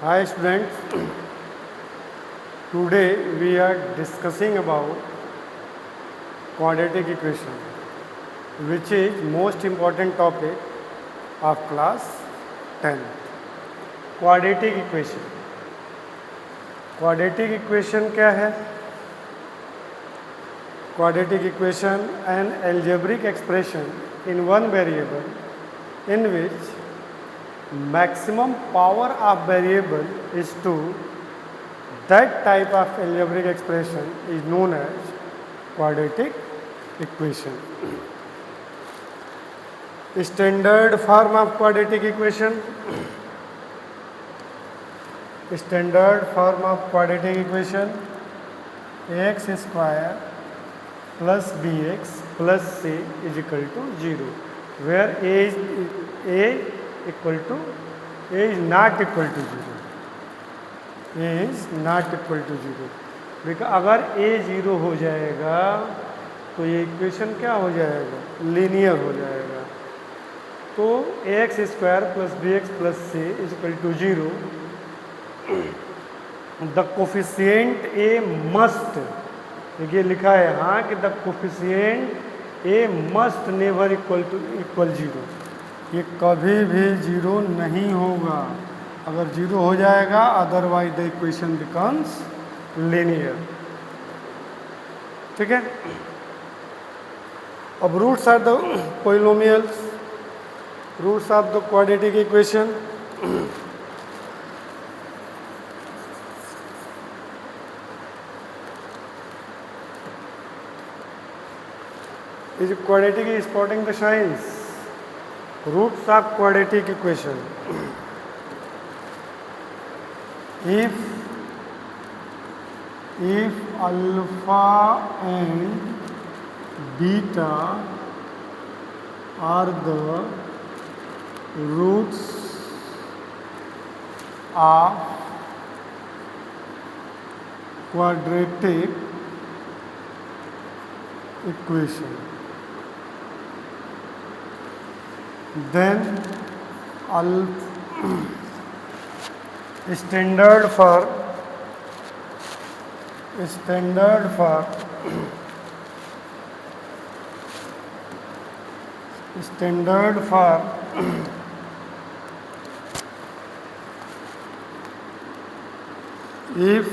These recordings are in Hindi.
Hi students, today we are discussing about quadratic equation, which is most important topic of class 10. Quadratic equation. Quadratic equation क्या है? Quadratic equation an algebraic expression in one variable in which maximum power of variable is 2. That type of algebraic expression is known as quadratic equation. Standard form of quadratic equation. Standard form of quadratic equation: ax square plus bx plus c is equal to 0, where a is not equal to 0. A is not equal to 0. Because अगर a 0 हो जाएगा तो ये इक्वेशन क्या हो जाएगा? लीनियर हो जाएगा. तो ax square plus b x plus c is equal to 0. The coefficient a must, देखिए लिखा है यहाँ कि the coefficient a must never equal 0. ये कभी भी 0 नहीं होगा. अगर 0 हो जाएगा otherwise the equation becomes linear. ठीक है. अब roots are the polynomials. Roots of the quadratic equation. Is quadratic is spotting the science. Roots of quadratic equation. If alpha and beta are the roots of quadratic equation, then standard for if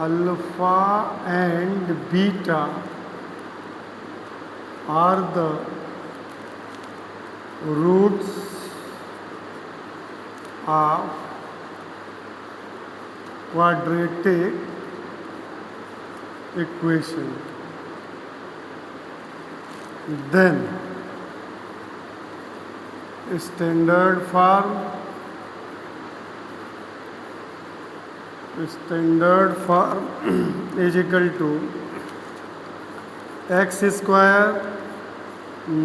alpha and beta are the roots of quadratic equation, then standard form is equal to x square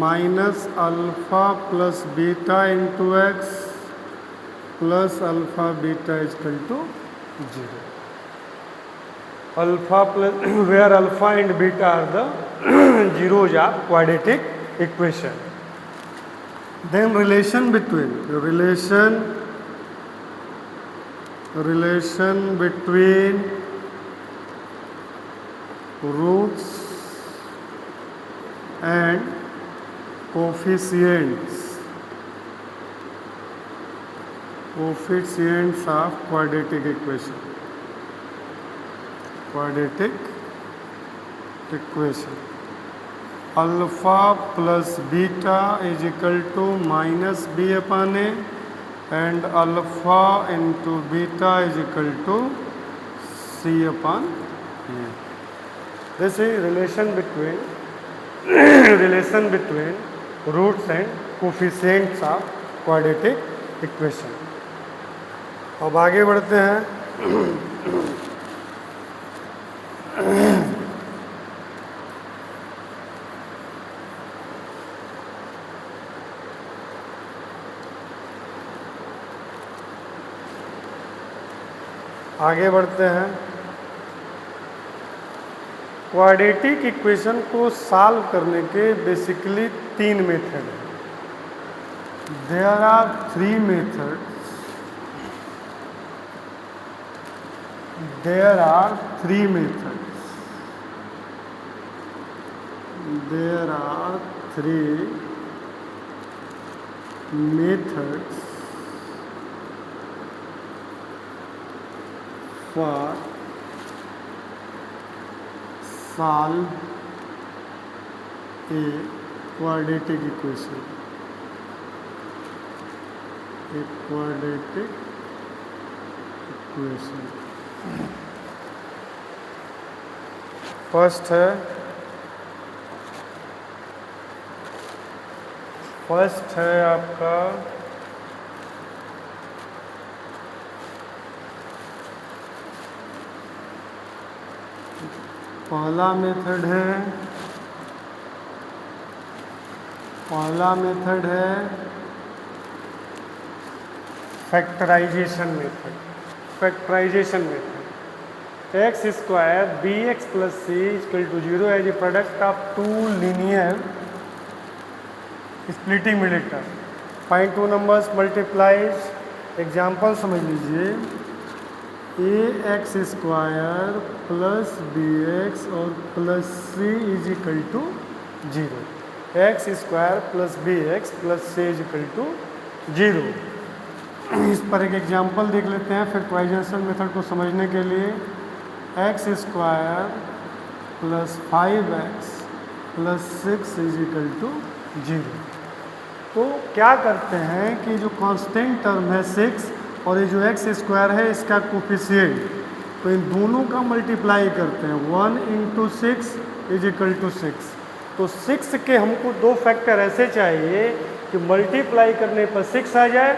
minus alpha plus beta into x plus alpha beta is equal to 0. Alpha plus where alpha and beta are the zeros of quadratic equation. Then relation between roots and coefficients of quadratic equation. Alpha plus beta is equal to minus b upon a, and alpha into beta is equal to c upon a. This is relation between roots and coefficients of quadratic equation. अब आगे बढ़ते हैं. क्वाड्रेटिक इक्वेशन को सॉल्व करने के बेसिकली 3 मेथड हैं. there are three methods. There are three methods. There are three methods for solve a quadratic equation. A quadratic equation. First है आपका पहला मेथड है factorisation method x square b x plus c equal to 0 as a product of two linear splitting middle term. Find two numbers multiplies. Example समझ लीजिए. A x square plus b x और plus c is equal to 0. X square plus b x plus c is equal to 0. इस पर एक एग्जाम्पल देख लेते हैं फैक्टराइजेशन मेथड को समझने के लिए. X square plus 5x plus 6 is equal to 0. तो क्या करते हैं कि जो कांस्टेंट टर्म है 6 और ये जो एक्स स्क्वायर है इसका कोफिशिएंट, तो इन दोनों का मल्टीप्लाई करते हैं. 1 इंटू 6 इज इक्वल टू 6. तो 6 के हमको दो फैक्टर ऐसे चाहिए कि मल्टीप्लाई करने पर 6 आ जाए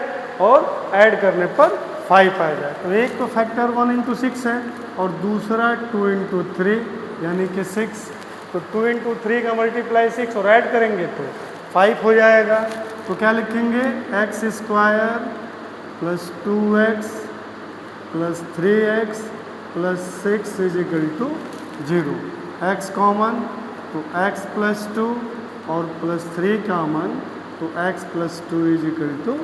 और ऐड करने पर 5 आ जाए. तो एक तो फैक्टर 1 इंटू 6 है और दूसरा 2 इंटू 3 यानी कि 6. तो 2 इंटू 3 का मल्टीप्लाई 6 और ऐड करेंगे तो 5 हो जाएगा. तो क्या लिखेंगे? X square plus 2x plus 3x plus 6 is equal to 0. x common तो x प्लस 2 और प्लस 3 कॉमन तो x plus 2 is equal to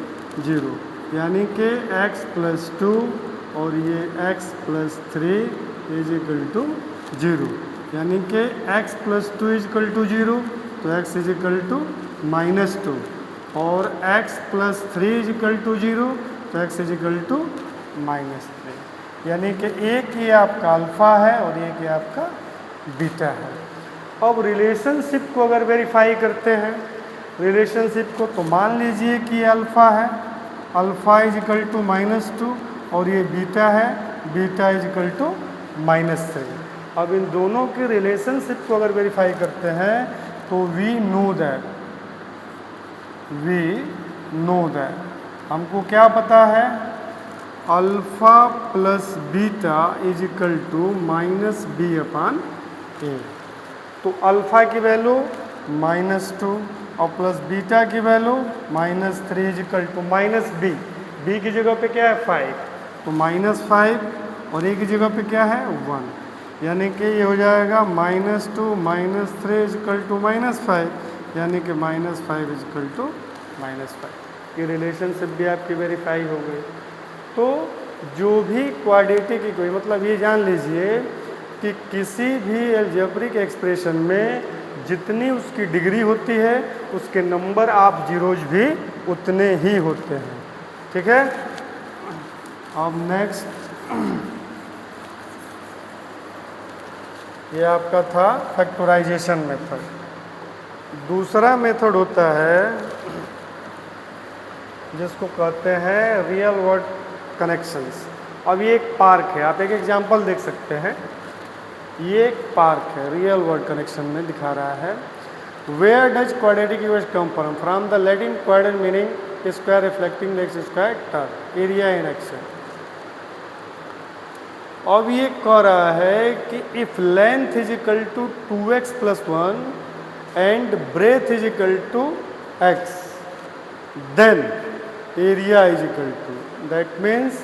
0. यानी कि x प्लस 2 और ये x plus 3 is equal to 0. यानी कि x plus 2 is equal to 0 तो x इज इक्वल टू -2 और x plus 3 is equal to 0 तो x इज इक्वल टू -3. यानी कि एक ये आपका अल्फ़ा है और एक ये आपका बीटा है. अब रिलेशनशिप को अगर वेरीफाई करते हैं रिलेशनशिप को, तो मान लीजिए कि ये अल्फ़ा है, अल्फ़ा इज इक्वल टू -2 और ये बीटा है, बीटा इज इक्वल टू -3. अब इन दोनों के रिलेशनशिप को अगर वेरीफाई करते हैं तो वी नो दैट हमको क्या पता है? Alpha plus beta is equal to -b/a. तो अल्फ़ा की वैल्यू -2 और प्लस बीटा की value -3 is equal to -b. b की जगह पे क्या है? 5. तो -5 और a की जगह पे क्या है? 1. यानी कि ये हो जाएगा -2 -3 इज इक्वल टू -5 यानी कि -5 इज इक्वल टू -5. ये रिलेशनशिप भी आपकी वेरीफाई हो गई. तो जो भी क्वाड्रेटिक इक्वेशन, मतलब ये जान लीजिए कि किसी भी अलजेब्रिक एक्सप्रेशन में जितनी उसकी डिग्री होती है उसके नंबर ऑफ जीरोज भी उतने ही होते हैं. ठीक है. अब नेक्स्ट ये आपका था फैक्टराइजेशन मेथड. दूसरा मेथड होता है जिसको कहते हैं रियल वर्ड कनेक्शंस. अब ये एक पार्क है, आप एक एग्जांपल देख सकते हैं. ये एक पार्क है, रियल वर्ड कनेक्शन में दिखा रहा है. Where does quadratic equation come from the Latin quadrant meaning square reflecting x square term area in action. अब ये कह रहा है कि if length is equal to 2x plus 1 and breadth is equal to x then area is equal to. That means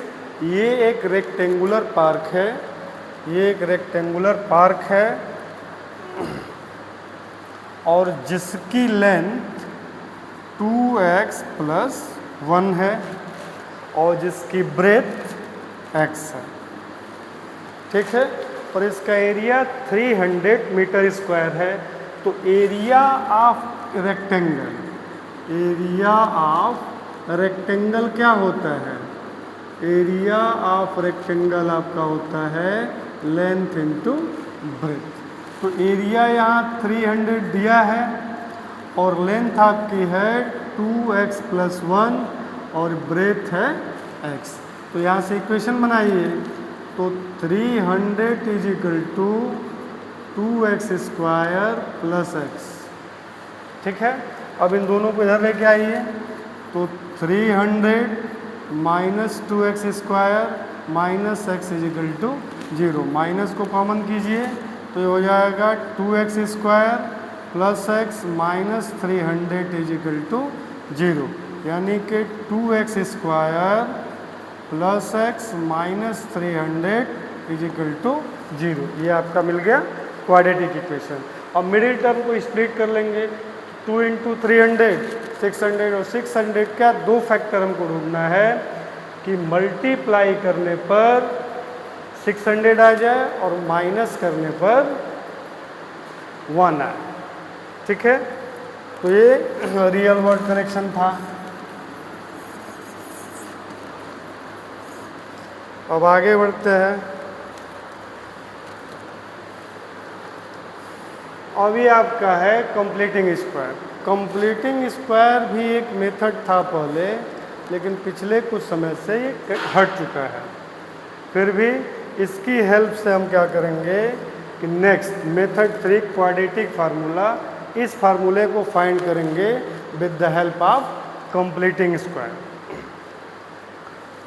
ये एक रेक्टेंगुलर पार्क है, ये एक रेक्टेंगुलर पार्क है और जिसकी लेंथ 2x प्लस 1 है और जिसकी ब्रेथ x है, ठीक है। और इसका एरिया 300 मीटर स्क्वायर है। तो एरिया ऑफ रेक्टेंगल क्या होता है? एरिया ऑफ रेक्टेंगल आपका होता है लेंथ इंटू ब्रेथ। तो एरिया यहाँ 300 दिया है और लेंथ आपकी है 2x प्लस 1 और ब्रेथ है x। तो यहाँ से इक्वेशन बनाइए। तो 300 is equal to 2x square plus x, ठीक है। अब इन दोनों को इधर लेके आइए। तो 300 minus 2x square minus x is equal to 0। Minus को कॉमन कीजिए तो ये हो जाएगा 2x square plus x minus 300 is equal to 0, यानी कि 2x square plus x minus 300 is equal to 0। ये आपका मिल गया क्वाड्रेटिक इक्वेशन। अब मिडिल टर्म को स्प्लिट कर लेंगे। 2 इंटू 300 600 और 600 का दो फैक्टर हमको ढूंढना है कि मल्टीप्लाई करने पर 600 आ जाए और माइनस करने पर 1 आए, ठीक है। तो ये रियल वर्ड कनेक्शन था। अब आगे बढ़ते हैं। अभी आपका है कंप्लीटिंग स्क्वायर। कंप्लीटिंग स्क्वायर भी एक मेथड था पहले, लेकिन पिछले कुछ समय से ये हट चुका है। फिर भी इसकी हेल्प से हम क्या करेंगे कि नेक्स्ट मेथड 3 क्वाड्रेटिक फार्मूला, इस फार्मूले को फाइंड करेंगे with the help of completing square.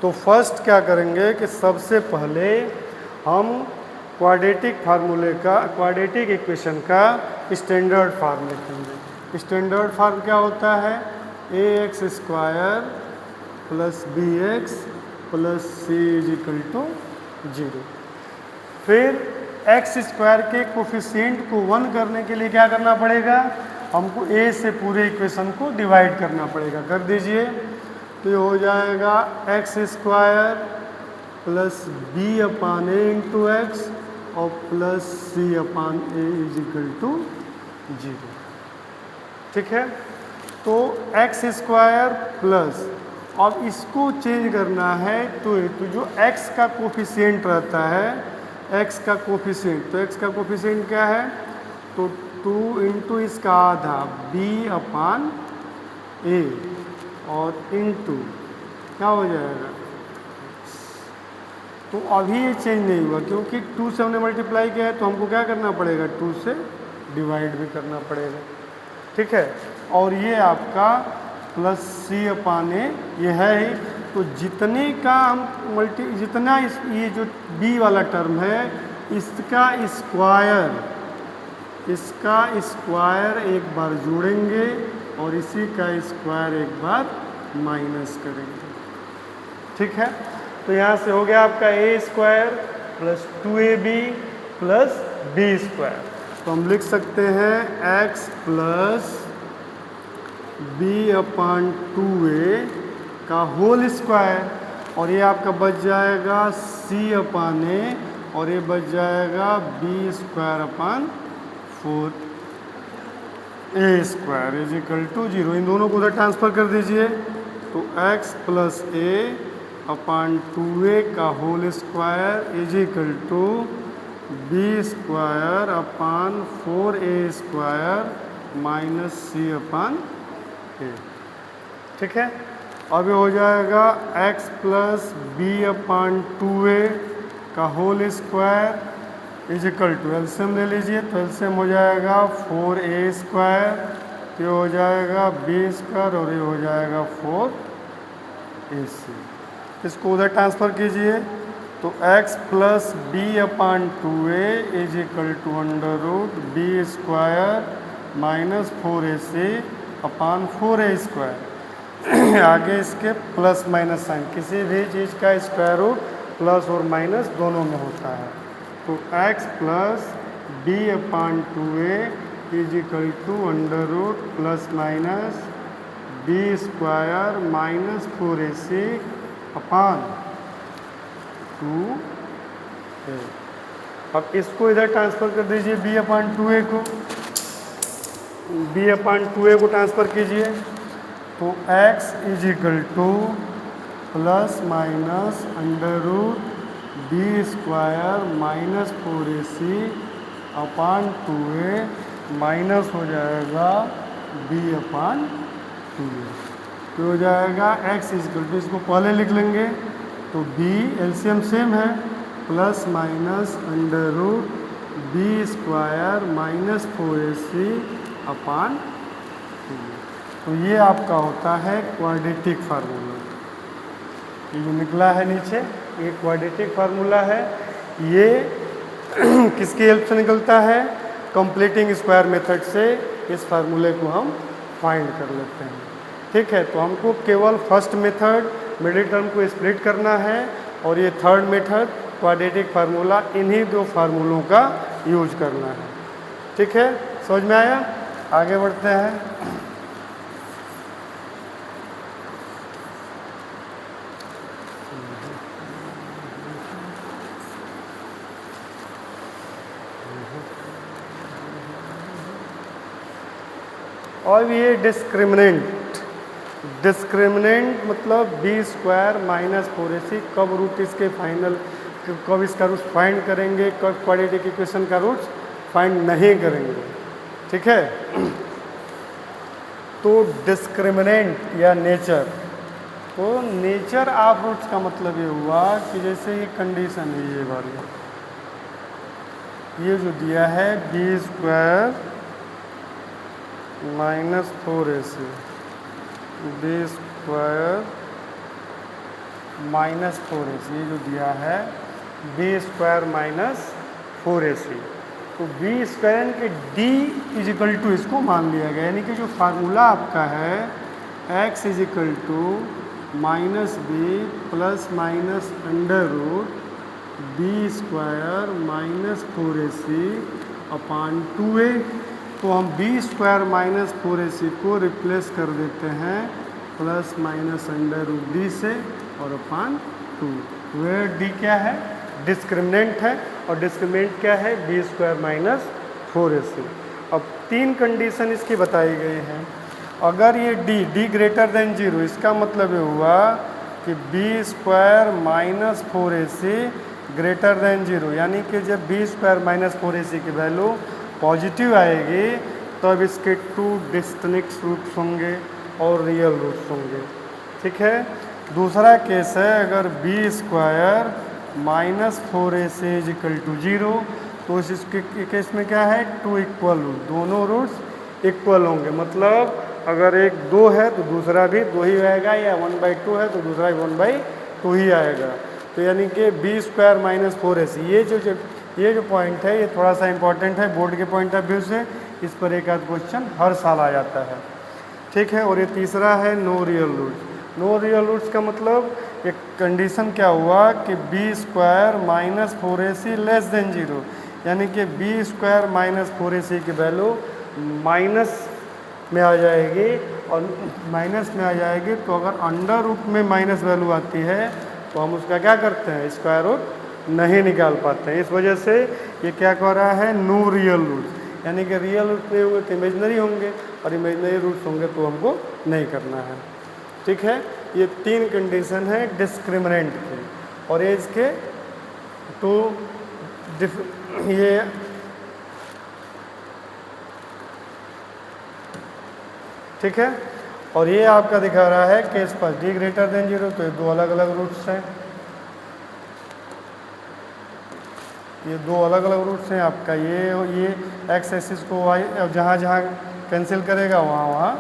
तो फर्स्ट क्या करेंगे कि सबसे पहले हम क्वाड्रेटिक फार्मूले का, क्वाड्रेटिक इक्वेशन का स्टैंडर्ड फॉर्म लिखेंगे। स्टैंडर्ड फॉर्म क्या होता है? ax square plus bx plus c is equal to 0। फिर x स्क्वायर के कोफिशिएंट को 1 करने के लिए क्या करना पड़ेगा? हमको a से पूरे इक्वेशन को डिवाइड करना पड़ेगा। कर दीजिए। तो ये हो जाएगा x square plus b upon a into x और plus c upon a is equal to 0, ठीक है। तो x स्क्वायर प्लस, अब इसको चेंज करना है तो जो x का कोफिशिएंट रहता है, x का कोफिशिएंट, तो x का कोफिशिएंट क्या है? तो 2 इंटू इसका आधा b अपान a और इंटू क्या हो जाएगा? तो अभी ये चेंज नहीं हुआ क्योंकि 2 से हमने मल्टीप्लाई किया है, तो हमको क्या करना पड़ेगा? 2 से डिवाइड भी करना पड़ेगा, ठीक है। और ये आपका प्लस c अपान a ये है ही। तो जितने का हम जितना ये जो b वाला टर्म है इसका स्क्वायर एक बार जोड़ेंगे और इसी का स्क्वायर एक बार माइनस करेंगे, ठीक है। तो यहाँ से हो गया आपका a square plus 2ab plus b square. तो हम लिख सकते हैं x plus b upon 2a का होल स्क्वायर, और ये आपका बच जाएगा c अपान a और ये बच जाएगा b square upon 4a square is equal to 0। इन दोनों को उधर ट्रांसफर कर दीजिए। तो x plus a upon 2a का whole square is equal to b square upon 4a square minus c upon a, ठीक है। अब ये हो जाएगा x plus b upon 2a का whole square is equal to, LCM ले लीजिए। तो एलसीएम हो जाएगा 4a स्क्वायर, ये हो जाएगा b स्क्वायर और ये हो जाएगा 4ac। इसको उधर ट्रांसफ़र कीजिए। तो x plus b upon 2a is equal to under root b square minus 4ac upon 4a square. आगे इसके प्लस माइनस साइन, किसी भी चीज़ का स्क्वायर रूट प्लस और माइनस दोनों में होता है। तो x plus b upon 2a is equal to under root plus minus b square minus 4ac upon 2a। अब इसको इधर ट्रांसफ़र कर दीजिए b अपान 2a को, b अपान 2a को ट्रांसफ़र कीजिए तो x is equal to plus minus under root b square minus 4ac upon 2a minus हो जाएगा b अपान 2a। तो हो जाएगा x इक्वल टू, इसको पहले लिख लेंगे तो b एलसीएम सेम है, plus minus under root b square minus 4ac upon 2a। तो ये आपका होता है क्वाड्रेटिक फार्मूला। ये जो निकला है नीचे ये क्वाड्रेटिक फार्मूला है। ये किसकी हेल्प से निकलता है? कंप्लीटिंग स्क्वायर मेथड से इस फार्मूले को हम फाइंड कर लेते हैं। ठीक है, तो हमको केवल फर्स्ट मेथड मिडिल टर्म को स्प्लिट करना है और ये थर्ड मेथड क्वाड्रेटिक फार्मूला, इन्हीं दो फार्मूलों का यूज करना है। ठीक है, समझ में आया? आगे बढ़ते हैं। और ये डिस्क्रिमिनेंट मतलब बी स्क्वायर माइनस 4ac, कब रूट इसके फाइनल, कब इसका रूट फाइंड करेंगे, कब क्वाड्रेटिक इक्वेशन का रूट फाइंड नहीं करेंगे। ठीक है, तो डिस्क्रिमिनेंट या नेचर, तो नेचर ऑफ रूट्स का मतलब ये हुआ कि जैसे ये कंडीशन है, ये वाली, ये जो दिया है b square minus 4ac, b square minus 4ac, ये जो दिया है बी स्क्वायर माइनस 4ac, तो बी स्क्वायर के डी इज इक्वल टू इसको मान लिया गया, यानी कि जो फार्मूला आपका है x is equal to minus b plus minus under root b square minus 4ac upon 2a। तो हम बी स्क्वायर माइनस 4ac को रिप्लेस कर देते हैं plus minus under root D से और अपान 2, वेयर डी क्या है? डिस्क्रिमिनेंट है, और डिस्क्रिमिनेंट क्या है? B square minus 4ac। अब तीन कंडीशन इसकी बताई गई हैं। अगर ये डी ग्रेटर देन 0, इसका मतलब ये हुआ कि b square minus 4ac greater than 0, यानी कि जब बी स्क्वायर माइनस 4ac की वैल्यू पॉजिटिव आएगी तो अब इसके टू डिस्टिंक्ट रूट्स होंगे और रियल रूट्स होंगे। ठीक है, दूसरा केस है अगर b square minus 4ac is equal to 0, तो इसके केस में क्या है? टू इक्वल रूट, दोनों रूट्स इक्वल होंगे, मतलब अगर एक 2 है तो दूसरा भी 2 ही आएगा, या 1/2 है तो दूसरा भी 1/2 ही आएगा। तो यानी कि बी स्क्वायर माइनस 4ac, ये जो पॉइंट है ये थोड़ा सा इंपॉर्टेंट है बोर्ड के पॉइंट ऑफ व्यू से, इस पर एक आध क्वेश्चन हर साल आ जाता है। ठीक है, और ये तीसरा है no real roots. No real roots का मतलब एक कंडीशन क्या हुआ कि b square minus 4ac less than 0, यानी कि बी स्क्वायर माइनस 4ac की वैल्यू माइनस में आ जाएगी, और माइनस में आ जाएगी तो अगर अंडर रूट में माइनस वैल्यू आती है तो हम उसका क्या करते हैं? स्क्वायर रूट नहीं निकाल पाते हैं। इस वजह से ये क्या कह रहा है? नो रियल रूट्स, यानी कि रियल रूट नहीं होंगे तो इमेजनरी होंगे, और इमेजनरी रूट्स होंगे तो हमको नहीं करना है। ठीक है, ये तीन कंडीशन है डिस्क्रिमिनेंट की, और ये इसके टू ये ठीक है, और ये आपका दिखा रहा है केस पर डी ग्रेटर देन 0, तो ये दो अलग अलग रूट्स हैं, ये दो अलग अलग रूट्स हैं आपका। ये एक्स एक्सिस को वाई जहाँ जहाँ कैंसिल करेगा वहाँ वहाँ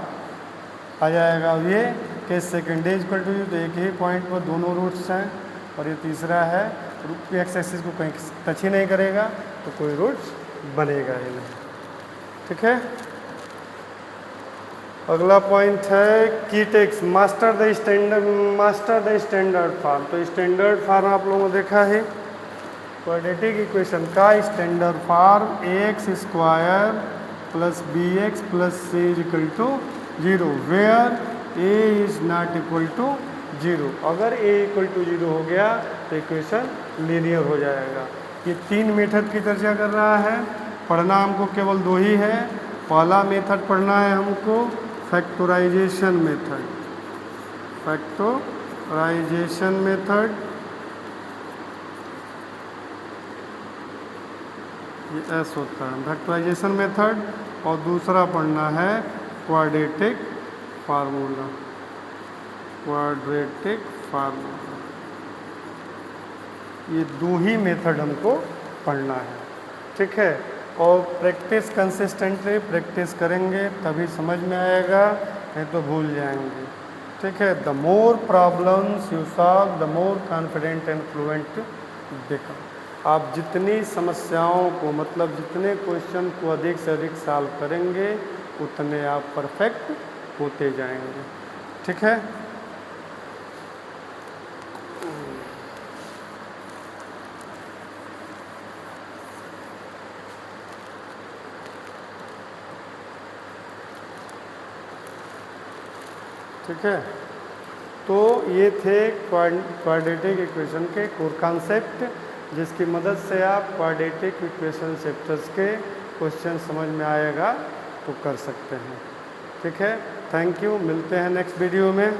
आ जाएगा। और ये case second is equal to you, तो एक ही पॉइंट पर दोनों रूट्स हैं, और ये तीसरा है एक्स एक्सिस को कहीं टच ही नहीं करेगा तो कोई रूट्स बनेगा ही नहीं। ठीक है, अगला पॉइंट है की takes master the standard form. तो स्टैंडर्ड फार्म आप लोगों ने देखा है, क्वाड्रेटिक इक्वेशन का standard form x square plus b x plus c is equal to 0, where a is not equal to 0। अगर ए इक्वल टू 0 हो गया तो इक्वेशन लीनियर हो जाएगा। ये 3 मेथड की चर्चा कर रहा है, पढ़ना हमको केवल 2 ही है। पहला मेथड पढ़ना है हमको फैक्टराइजेशन मेथड, फैक्टराइजेशन मेथड, ये एस होता है फैक्टराइजेशन मेथड, और दूसरा पढ़ना है क्वाड्रेटिक फार्मूला, क्वाड्रेटिक फार्मूला। ये 2 ही मेथड हमको पढ़ना है, ठीक है। और प्रैक्टिस कंसिस्टेंटली प्रैक्टिस करेंगे तभी समझ में आएगा, नहीं तो भूल जाएंगे, ठीक है। The more problems you solve the more confident and fluent become. आप जितनी समस्याओं को मतलब जितने क्वेश्चन को अधिक से अधिक सॉल्व करेंगे उतने आप परफेक्ट होते जाएंगे, ठीक है। ठीक है, तो ये थे क्वाड्रेटिक इक्वेशन के कोर कॉन्सेप्ट, जिसकी मदद से आप क्वाड्रेटिक इक्वेशन चैप्टर्स के क्वेश्चन समझ में आएगा तो कर सकते हैं, ठीक है। थैंक यू, मिलते हैं नेक्स्ट वीडियो में।